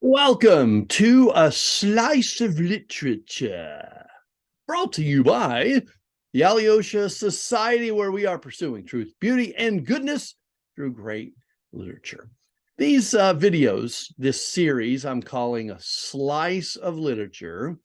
Welcome to A Slice of Literature, brought to you by the Alyosha Society, where we are pursuing truth, beauty, and goodness through great literature. These videos, this series, I'm calling A Slice of Literature.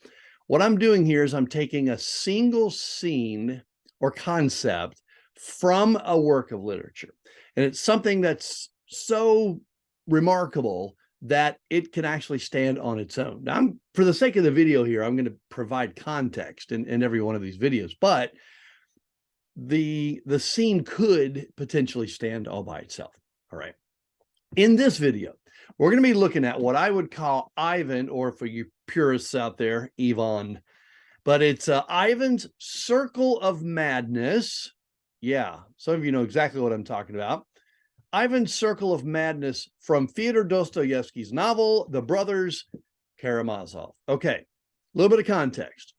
What I'm doing here is I'm taking a single scene or concept from a work of literature. And it's something that's so remarkable that it can actually stand on its own. Now, for the sake of the video here, I'm going to provide context in every one of these videos, but the scene could potentially stand all by itself. All right. In this video, we're going to be looking at what I would call Ivan, or for you purists out there, Ivan, but it's Ivan's Circle of Madness. Yeah, some of you know exactly what I'm talking about. Ivan's Circle of Madness from Fyodor Dostoevsky's novel, The Brothers Karamazov. Okay, a little bit of context.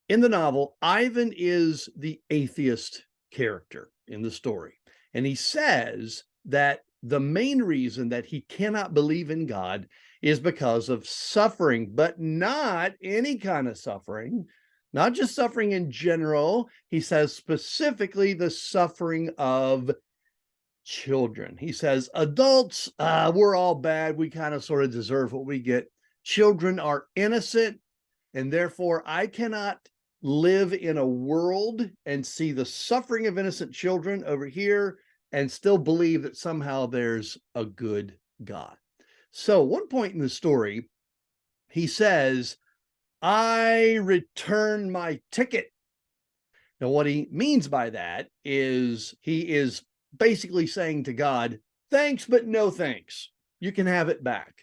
In the novel, Ivan is the atheist character in the story. And he says that the main reason that he cannot believe in God is because of suffering, but not any kind of suffering, not just suffering in general. He says specifically the suffering of children. He says, adults, we're all bad. We kind of sort of deserve what we get. Children are innocent, and therefore I cannot live in a world and see the suffering of innocent children over here and still believe that somehow there's a good God. So one point in the story, he says, I return my ticket. Now, what he means by that is he is basically saying to God, thanks, but no thanks. You can have it back.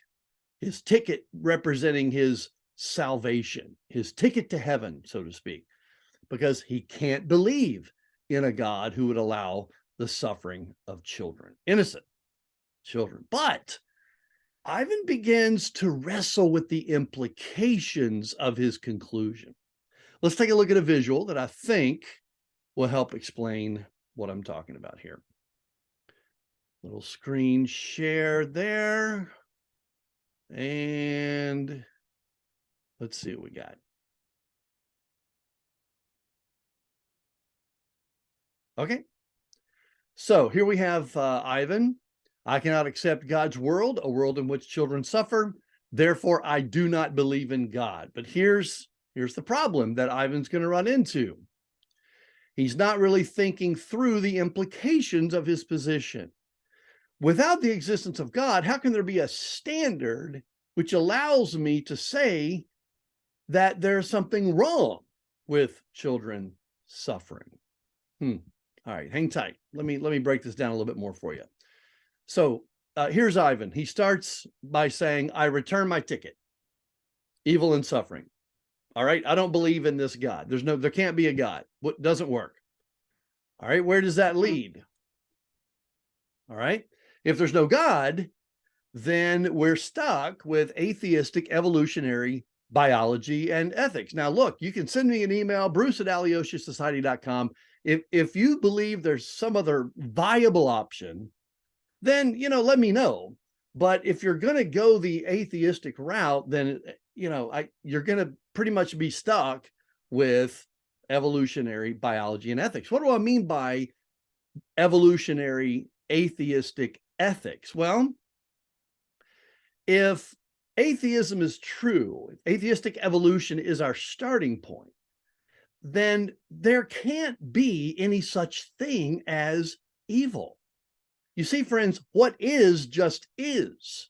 His ticket representing his salvation, his ticket to heaven, so to speak, because he can't believe in a God who would allow the suffering of children, innocent children. But Ivan begins to wrestle with the implications of his conclusion. Let's take a look at a visual that I think will help explain what I'm talking about here. Little screen share there. And let's see what we got. Okay. So here we have Ivan. I cannot accept God's world, a world in which children suffer. Therefore, I do not believe in God. But here's the problem that Ivan's going to run into. He's not really thinking through the implications of his position. Without the existence of God, how can there be a standard which allows me to say that there's something wrong with children suffering? All right, hang tight. Let me break this down a little bit more for you. So here's Ivan. He starts by saying, I return my ticket. Evil and suffering. All right, I don't believe in this God. There can't be a God. What doesn't work? All right, where does that lead? All right, if there's no God, then we're stuck with atheistic evolutionary biology and ethics. Now, look, you can send me an email, bruce@alyoshasociety.com. If you believe there's some other viable option, then, let me know. But if you're going to go the atheistic route, then, you're going to pretty much be stuck with evolutionary biology and ethics. What do I mean by evolutionary atheistic ethics? Well, if atheism is true, if atheistic evolution is our starting point, then there can't be any such thing as evil. You see, friends, what is just is.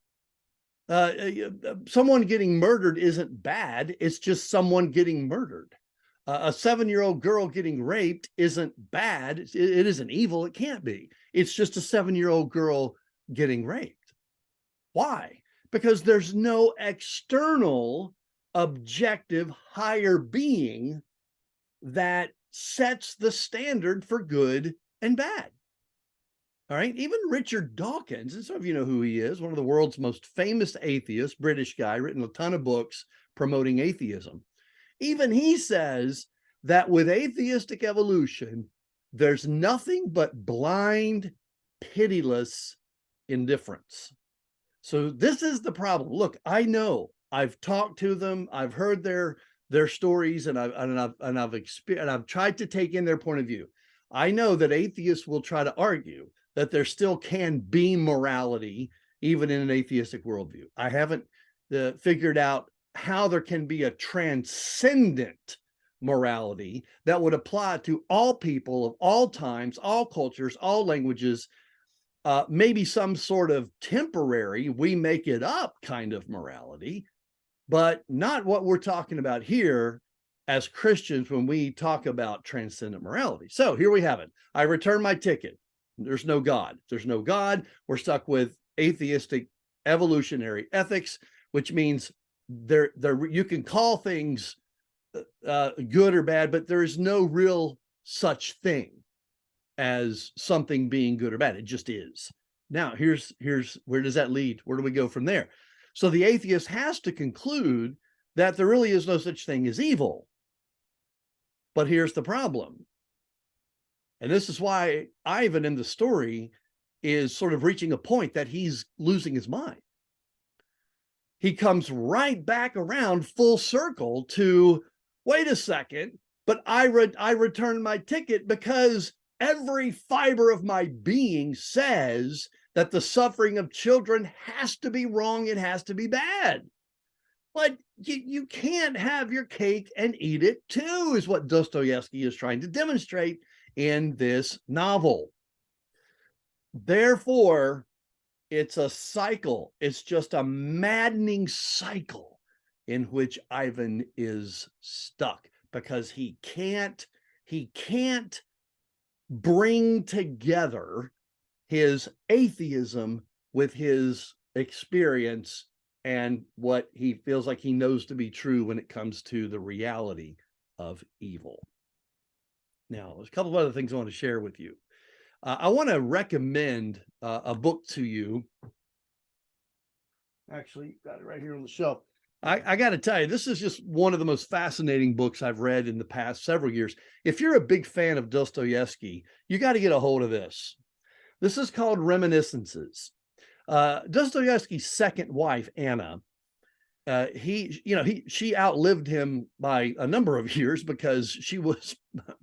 Someone getting murdered isn't bad. It's just someone getting murdered. A 7-year-old girl getting raped isn't bad. It isn't evil. It can't be. It's just a 7-year-old girl getting raped. Why? Because there's no external, objective, higher being that sets the standard for good and bad. All right, even Richard Dawkins, and some of you know who he is, one of the world's most famous atheists, British guy, written a ton of books promoting atheism. Even he says that with atheistic evolution, there's nothing but blind, pitiless indifference. So this is the problem. Look, I know I've talked to them, I've heard their stories, and I've tried to take in their point of view. I know that atheists will try to argue that there still can be morality even in an atheistic worldview. I haven't figured out how there can be a transcendent morality that would apply to all people of all times, all cultures, all languages. Maybe some sort of temporary, we make it up kind of morality, but not what we're talking about here as Christians when we talk about transcendent morality. So here we have it. I return my ticket. There's no God. There's no God. We're stuck with atheistic evolutionary ethics, which means you can call things good or bad, but there is no real such thing as something being good or bad. It just is. Now, here's where does that lead? Where do we go from there? So the atheist has to conclude that there really is no such thing as evil. But here's the problem. And this is why Ivan in the story is sort of reaching a point that he's losing his mind. He comes right back around full circle to, wait a second, but I returned my ticket because every fiber of my being says that the suffering of children has to be wrong. It has to be bad. But you can't have your cake and eat it too, is what Dostoevsky is trying to demonstrate in this novel. Therefore, it's a cycle. It's just a maddening cycle in which Ivan is stuck because he can't bring together his atheism with his experience and what he feels like he knows to be true when it comes to the reality of evil. Now, there's a couple of other things I want to share with you. I want to recommend a book to you. Actually, got it right here on the shelf. I got to tell you, this is just one of the most fascinating books I've read in the past several years. If you're a big fan of Dostoevsky, you got to get a hold of this. This is called Reminiscences. Dostoevsky's second wife, Anna, she outlived him by a number of years because she was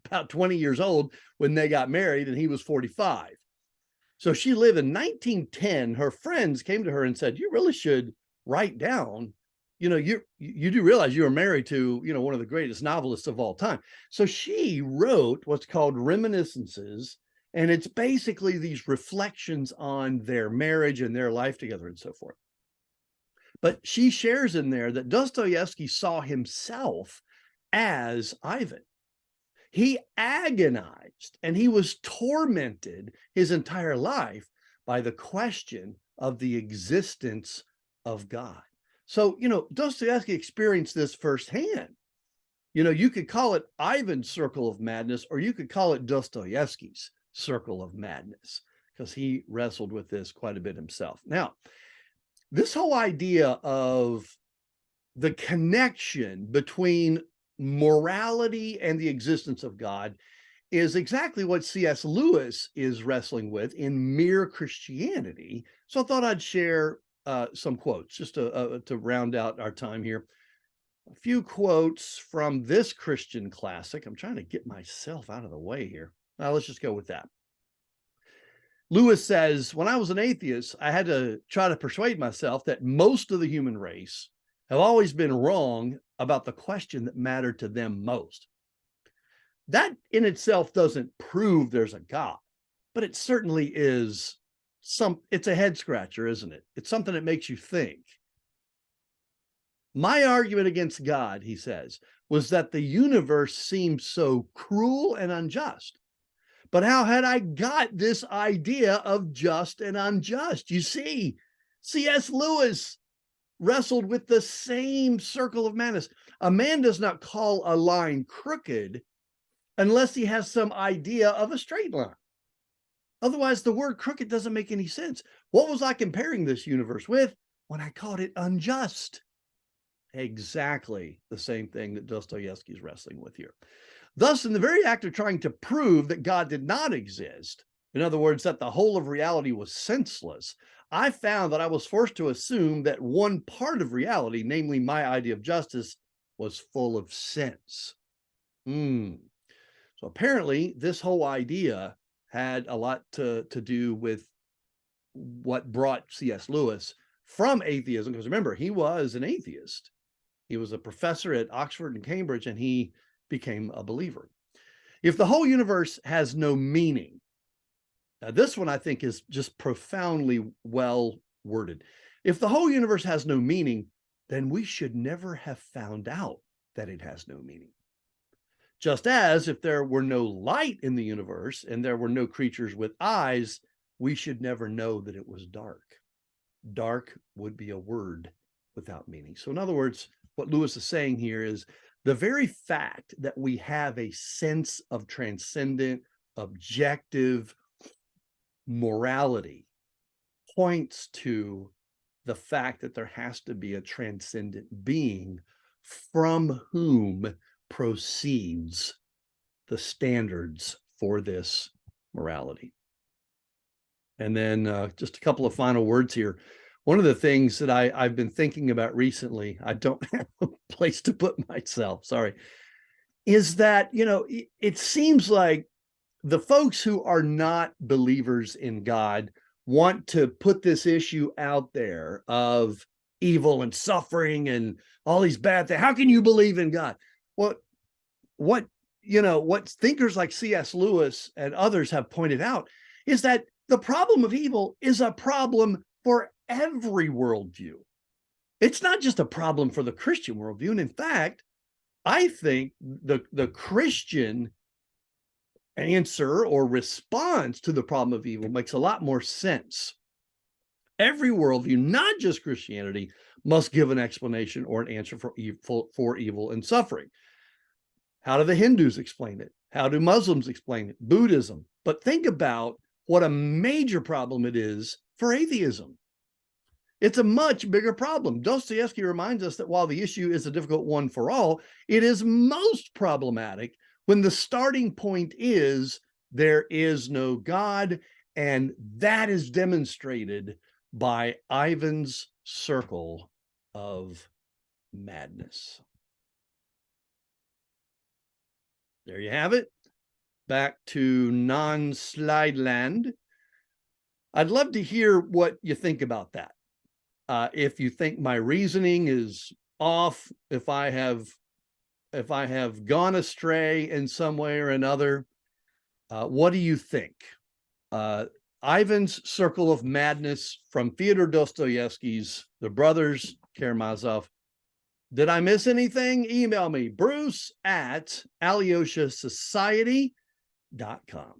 about 20 years old when they got married and he was 45. So she lived in 1910. Her friends came to her and said, you really should write down, you do realize you were married to, one of the greatest novelists of all time. So she wrote what's called Reminiscences. And it's basically these reflections on their marriage and their life together and so forth. But she shares in there that Dostoevsky saw himself as Ivan. He agonized and he was tormented his entire life by the question of the existence of God. So, Dostoevsky experienced this firsthand. You could call it Ivan's circle of madness, or you could call it Dostoevsky's circle of madness, because he wrestled with this quite a bit himself. Now, this whole idea of the connection between morality and the existence of God is exactly what C.S. Lewis is wrestling with in Mere Christianity. So I thought I'd share some quotes just to round out our time here. A few quotes from this Christian classic. I'm trying to get myself out of the way here. Now, let's just go with that. Lewis says, when I was an atheist, I had to try to persuade myself that most of the human race have always been wrong about the question that mattered to them most. That in itself doesn't prove there's a God, but it certainly is it's a head scratcher, isn't it? It's something that makes you think. My argument against God, he says, was that the universe seemed so cruel and unjust. But how had I got this idea of just and unjust? You see, C.S. Lewis wrestled with the same circle of madness. A man does not call a line crooked unless he has some idea of a straight line. Otherwise, the word crooked doesn't make any sense. What was I comparing this universe with when I called it unjust? Exactly the same thing that Dostoevsky is wrestling with here. Thus, in the very act of trying to prove that God did not exist, in other words, that the whole of reality was senseless, I found that I was forced to assume that one part of reality, namely my idea of justice, was full of sense. So apparently this whole idea had a lot to do with what brought C.S. Lewis from atheism, because remember, he was an atheist. He was a professor at Oxford and Cambridge, and he became a believer. If the whole universe has no meaning, now this one I think is just profoundly well worded. If the whole universe has no meaning, then we should never have found out that it has no meaning. Just as if there were no light in the universe and there were no creatures with eyes, we should never know that it was dark. Dark would be a word without meaning. So in other words, what Lewis is saying here is the very fact that we have a sense of transcendent, objective morality points to the fact that there has to be a transcendent being from whom proceeds the standards for this morality. And then just a couple of final words here. One of the things that I've been thinking about recently, I don't have a place to put myself, sorry, is that, it seems like the folks who are not believers in God want to put this issue out there of evil and suffering and all these bad things. How can you believe in God? What thinkers like C.S. Lewis and others have pointed out is that the problem of evil is a problem for every worldview. It's not just a problem for the Christian worldview. And in fact, I think the Christian answer or response to the problem of evil makes a lot more sense. Every worldview, not just Christianity, must give an explanation or an answer for evil and suffering. How do the Hindus explain it? How do Muslims explain it? Buddhism. But think about what a major problem it is for atheism. It's a much bigger problem. Dostoevsky reminds us that while the issue is a difficult one for all, it is most problematic when the starting point is there is no God, and that is demonstrated by Ivan's circle of madness. There you have it. Back to non-slide land. I'd love to hear what you think about that. If you think my reasoning is off, if I have gone astray in some way or another, what do you think? Ivan's Circle of Madness from Fyodor Dostoevsky's The Brothers Karamazov. Did I miss anything? Email me, Bruce@AlyoshaSociety.com.